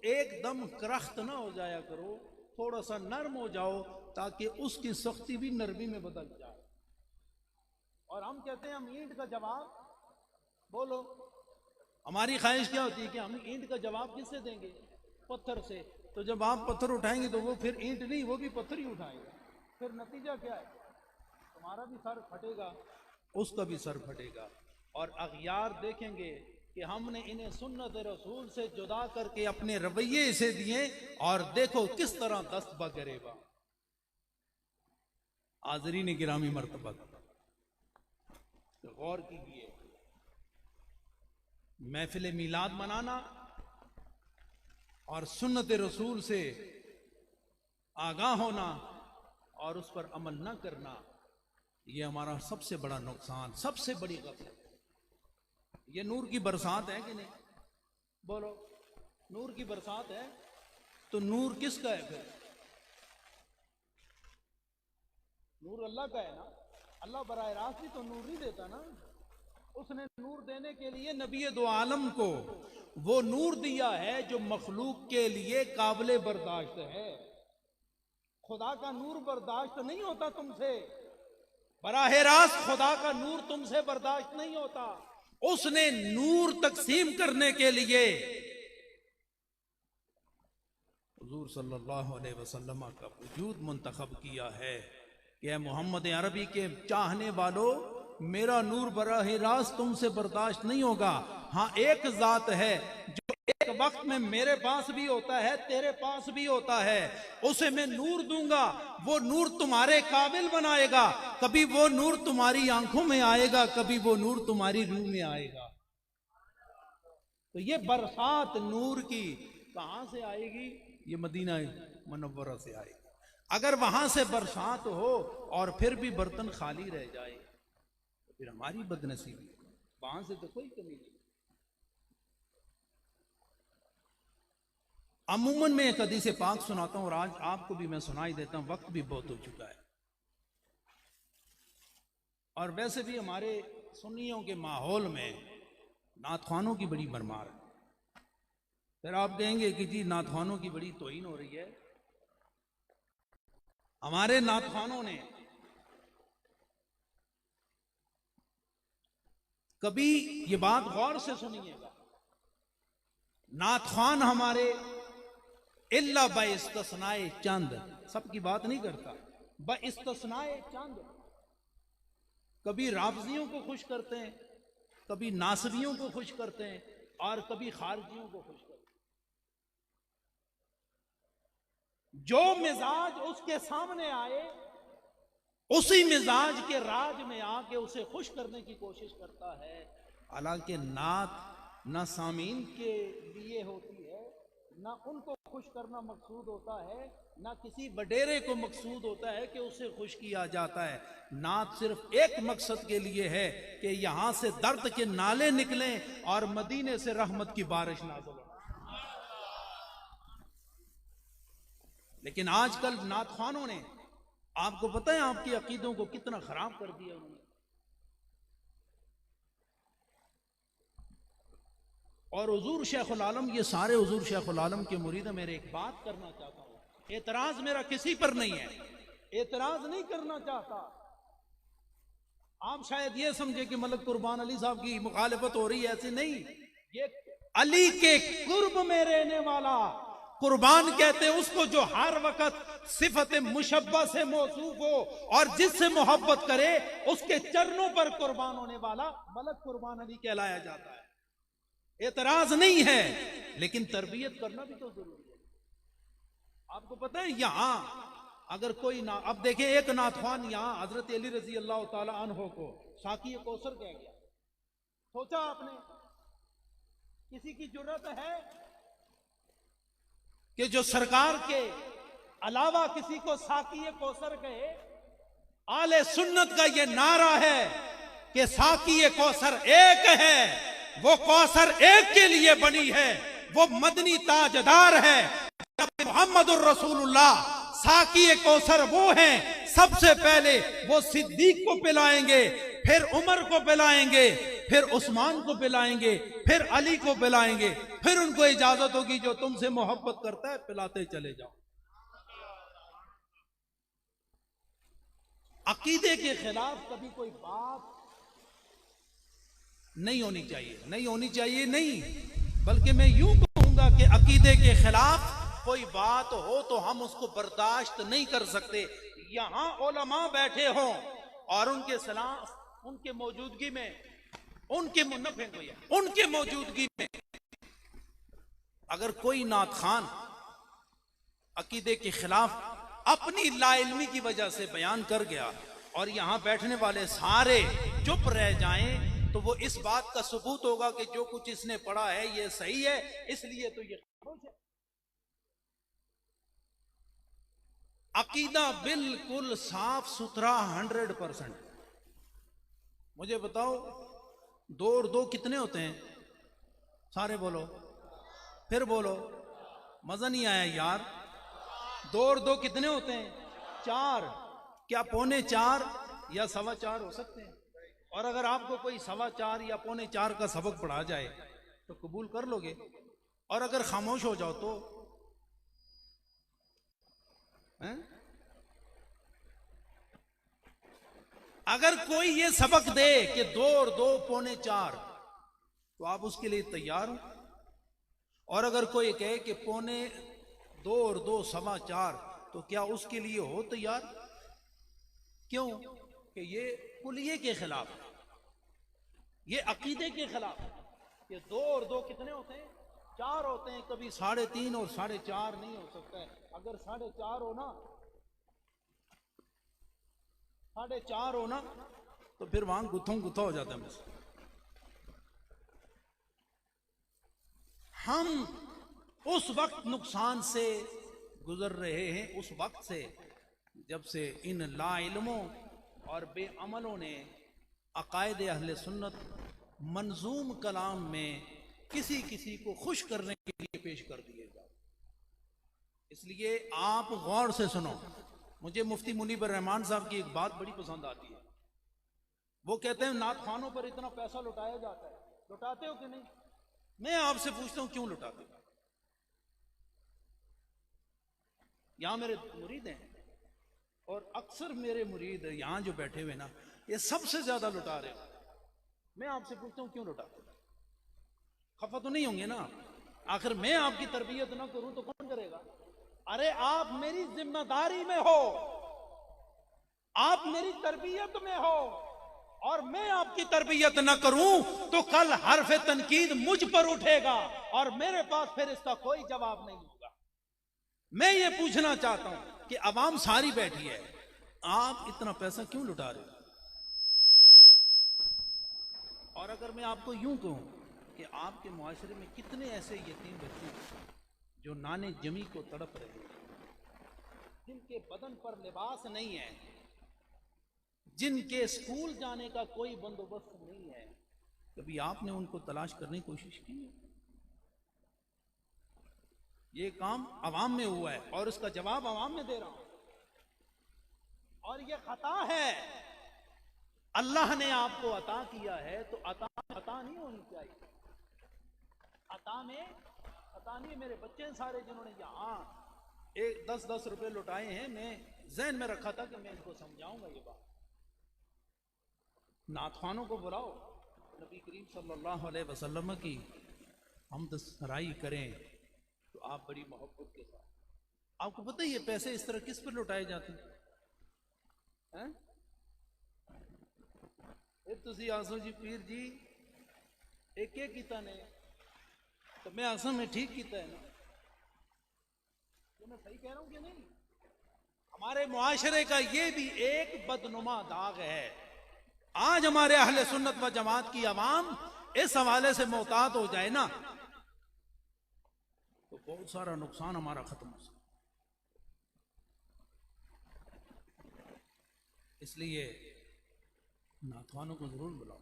ایک دم کرخت نہ ہو جایا کرو، تھوڑا سا نرم ہو جاؤ تاکہ اس کی سختی بھی نرمی میں بدل جائے۔ اور ہم کہتے ہیں ہم اینٹ کا جواب، بولو ہماری خواہش کیا ہوتی ہے کہ ہم اینٹ کا جواب کس سے دیں گے؟ پتھر سے۔ تو جب آپ پتھر اٹھائیں گے تو وہ پھر اینٹ نہیں، وہ بھی پتھر ہی اٹھائے گا، پھر نتیجہ کیا ہے؟ تمہارا بھی سر پھٹے گا، اس کا بھی سر پھٹے گا۔ اور اغیار دیکھیں گے کہ ہم نے انہیں سنت رسول سے جدا کر کے اپنے رویے سے دیے، اور دیکھو کس طرح دست بگریباں۔ حاضرین گرامی مرتبہ غور کیجیے، محفل میلاد منانا اور سنت رسول سے آگاہ ہونا اور اس پر عمل نہ کرنا، یہ ہمارا سب سے بڑا نقصان، سب سے بڑی غفلت۔ یہ نور کی برسات ہے کہ نہیں؟ بولو نور کی برسات ہے تو نور کس کا ہے پھر؟ نور اللہ کا ہے نا۔ اللہ براہ راست بھی تو نور نہیں دیتا نا، اس نے نور دینے کے لیے نبی دو عالم کو وہ نور دیا ہے جو مخلوق کے لیے قابل برداشت ہے۔ خدا کا نور برداشت نہیں ہوتا تم سے، براہ راست خدا کا نور تم سے برداشت نہیں ہوتا۔ اس نے نور تقسیم کرنے کے لیے حضور صلی اللہ علیہ وسلم کا وجود منتخب کیا ہے کہ اے محمد عربی کے چاہنے والوں، میرا نور براہ راست تم سے برداشت نہیں ہوگا۔ ہاں ایک ذات ہے جو ایک وقت میں میرے پاس بھی ہوتا ہے، تیرے پاس بھی ہوتا ہے، اسے میں نور دوں گا، وہ نور تمہارے قابل بنائے گا۔ کبھی وہ نور تمہاری آنکھوں میں آئے گا، کبھی وہ نور تمہاری روح میں آئے گا۔ تو یہ برسات نور کی کہاں سے آئے گی؟ یہ مدینہ منورہ سے آئے گی۔ اگر وہاں سے برسات ہو اور پھر بھی برتن خالی رہ جائے تو پھر ہماری بدنصیبی، وہاں سے تو کوئی کمی نہیں۔ عموماً میں ایک حدیث پاک سناتا ہوں اور آج آپ کو بھی میں سنائی دیتا ہوں، وقت بھی بہت ہو چکا ہے۔ اور ویسے بھی ہمارے سنیوں کے ماحول میں نعت خوانوں کی بڑی بھرمار ہے۔ پھر آپ کہیں گے کہ جی نعت خوانوں کی بڑی توہین ہو رہی ہے۔ ہمارے نعت خوانوں نے کبھی، یہ بات غور سے سنیے گا، نعت خوان ہمارے الا باستثناء چند، سب کی بات نہیں کرتا، باستثناء چند، کبھی رافضیوں کو خوش کرتے ہیں، کبھی ناصبیوں کو خوش کرتے ہیں، اور کبھی خارجیوں کو خوش کرتے ہیں۔ جو مزاج اس کے سامنے آئے اسی مزاج کے راج میں آ کے اسے خوش کرنے کی کوشش کرتا ہے۔ حالانکہ نعت نہ سامعین کے لیے ہوتی ہے، نہ ان کو خوش کرنا مقصود ہوتا ہے، نہ کسی وڈیرے کو مقصود ہوتا ہے کہ اسے خوش کیا جاتا ہے۔ نعت صرف ایک مقصد کے لیے ہے کہ یہاں سے درد کے نالے نکلیں اور مدینے سے رحمت کی بارش نازل ہو۔ لیکن آج کل نعت خوانوں نے، آپ کو پتہ ہے آپ کے عقیدوں کو کتنا خراب کر دیا انہوں نے۔ اور حضور شیخ العالم، یہ سارے حضور شیخ العالم کے مرید ہیں، میرے ایک بات کرنا چاہتا ہوں، اعتراض میرا کسی پر نہیں ہے، اعتراض نہیں کرنا چاہتا۔ آپ شاید یہ سمجھے کہ ملک قربان علی صاحب کی مخالفت ہو رہی ہے، ایسے نہیں۔ یہ علی کے قرب میں رہنے والا قربان کہتے ہیں اس کو جو ہر وقت صفت مشبہ سے موصوف ہو اور جس سے محبت کرے، اس کے چرنوں پر قربان ہونے والا ملک قربان علی کہلایا جاتا ہے۔ اعتراض نہیں ہے، لیکن تربیت کرنا بھی تو ضروری ہے۔ آپ کو پتہ ہے یہاں اگر کوئی اب دیکھیں، ایک نعت خوان یہاں حضرت علی رضی اللہ تعالی عنہ کو ساقی کوثر کہہ گیا، سوچا آپ نے کسی کی جرت ہے کہ جو سرکار کے علاوہ کسی کو ساقی کوثر کہے؟ آل سنت کا یہ نعرہ ہے کہ ساقی کوثر ایک ہے، وہ کوثر ایک کے لیے بنی ہے، وہ مدنی تاجدار ہے۔ محمد الرسول اللہ ساقی کوثر وہ ہیں، سب سے پہلے وہ صدیق کو پلائیں گے، پھر عمر کو پلائیں گے، پھر عثمان کو پلائیں گے، پھر علی کو پلائیں گے، پھر ان کو اجازت ہوگی جو تم سے محبت کرتا ہے پلاتے چلے جاؤ۔ عقیدے کے خلاف کبھی کوئی بات نہیں ہونی چاہیے، نہیں ہونی چاہیے نہیں، بلکہ میں یوں کہوں گا کہ عقیدے کے خلاف کوئی بات ہو تو ہم اس کو برداشت نہیں کر سکتے۔ یہاں علماء بیٹھے ہوں اور ان کے خلاف، ان کے موجودگی میں، ان کے موجودگی میں اگر کوئی نعت خوان عقیدے کے خلاف اپنی لا علمی کی وجہ سے بیان کر گیا اور یہاں بیٹھنے والے سارے چپ رہ جائیں تو وہ اس بات کا ثبوت ہوگا کہ جو کچھ اس نے پڑھا ہے یہ صحیح ہے، اس لیے تو یہ خاموش ہے۔ عقیدہ بالکل صاف ستھرا 100%۔ مجھے بتاؤ 2 اور 2 کتنے ہوتے ہیں؟ سارے بولو، پھر بولو، مزہ نہیں آیا یار۔ 2 اور 2 کتنے ہوتے ہیں؟ 4۔ کیا 3.25 یا 4.25 ہو سکتے ہیں؟ اور اگر آپ کو کوئی 4.25 یا 3.25 کا سبق پڑھا جائے تو قبول کر لو گے، اور اگر خاموش ہو جاؤ تو اگر کوئی یہ سبق دے کہ 2 اور 2 3.25 تو آپ اس کے لیے تیار ہو، اور اگر کوئی کہے کہ 2 اور 2 4.25 تو کیا اس کے لیے ہو تیار؟ کیوں کہ یہ کلیے کے خلاف ہے، یہ عقیدے کے خلاف ہے کہ 2 اور 2 کتنے ہوتے ہیں؟ 4 ہوتے ہیں۔ کبھی 3.5 اور 4.5 نہیں ہو سکتا ہے۔ اگر 4.5 ہو نا، 4.5 ہو نا تو پھر وہاں گتھا ہو جاتا ہے مسئلہ۔ ہم اس وقت نقصان سے گزر رہے ہیں، اس وقت سے جب سے ان لا علموں اور بے عملوں نے عقائد اہل سنت منظوم کلام میں کسی کو خوش کرنے کے لیے پیش کر دیے جائے۔ اس لیے آپ غور سے سنو۔ مجھے مفتی منیب الرحمان صاحب کی ایک بات بڑی پسند آتی ہے۔ وہ کہتے ہیں نعت خوانوں پر اتنا پیسہ لٹایا جاتا ہے، لٹاتے ہو کہ نہیں؟ میں آپ سے پوچھتا ہوں کیوں لٹاتے ہو؟ یہاں میرے مرید ہیں اور اکثر میرے مرید یہاں جو بیٹھے ہوئے نا یہ سب سے زیادہ لٹا رہے ہیں۔ میں آپ سے پوچھتا ہوں کیوں لٹاتے ہو؟ خفا تو نہیں ہوں گے نا؟ آخر میں آپ کی تربیت نہ کروں تو کون کرے گا؟ ارے آپ میری ذمہ داری میں ہو، آپ میری تربیت میں ہو، اور میں آپ کی تربیت نہ کروں تو کل حرف تنقید مجھ پر اٹھے گا اور میرے پاس پھر اس کا کوئی جواب نہیں ہوگا۔ میں یہ پوچھنا چاہتا ہوں کہ عوام ساری بیٹھی ہے، آپ اتنا پیسہ کیوں لٹا رہے ہو؟ اور اگر میں آپ کو یوں کہوں کہ آپ کے معاشرے میں کتنے ایسے یتیم بچے ہیں جو نانے جمی کو تڑپ رہے ہیں، جن کے بدن پر لباس نہیں ہے، جن کے اسکول جانے کا کوئی بندوبست نہیں ہے، کبھی آپ نے ان کو تلاش کرنے کی کوشش کی ہے؟ یہ کام عوام میں ہوا ہے اور اس کا جواب عوام میں دے رہا ہوں، اور یہ خطا ہے۔ اللہ نے آپ کو عطا کیا ہے تو عطا خطا نہیں ہونی چاہیے۔ عطا میں خطا نہیں ہے۔ میرے بچے سارے جنہوں نے یہاں 10 روپے لٹائے ہیں، میں ذہن میں رکھا تھا کہ میں ان کو سمجھاؤں گا یہ بات۔ نعت خوانوں کو بلاؤ، نبی کریم صلی اللہ علیہ وسلم کی حمد سرائی کریں تو آپ بڑی محبت کے ساتھ۔ آپ کو پتہ ہے یہ پیسے اس طرح کس پر لٹائے جاتے ہیں؟ تسی آسو جی پیر جی ایک کیتا نے تو میں آسو میں ٹھیک کیتا ہے نا؟ میں صحیح کہہ رہا ہوں کہ نہیں؟ ہمارے معاشرے کا یہ بھی ایک بدنما داغ ہے۔ آج ہمارے اہل سنت و جماعت کی عوام اس حوالے سے محتاط ہو جائے نا تو بہت سارا نقصان ہمارا ختم ہو سکتا۔ اس لیے نعت خوانوں کو ضرور بلاؤ۔